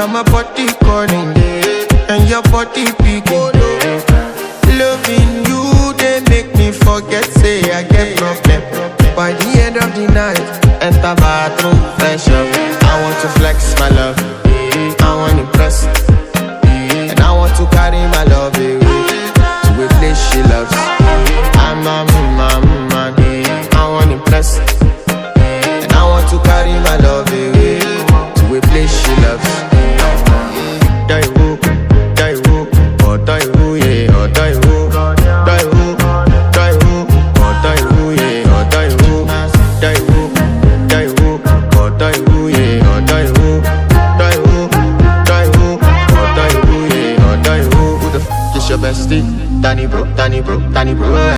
got my body calling, and your body picking. Loving you, they make me forget, say I get problem. By the end of the night, enter bathroom, fresh up. I want to flex my love, I want to impress, and I want to carry my love away to a place she loves. I'm a man, I want to impress, and I want to carry my love away to a place she loves. Die who, oh die who, yeah, oh die who, die who, oh die who, yeah, oh die who, oh die who, yeah, oh die who, oh die who, yeah, oh die who. Who the f is your bestie? Danny bro.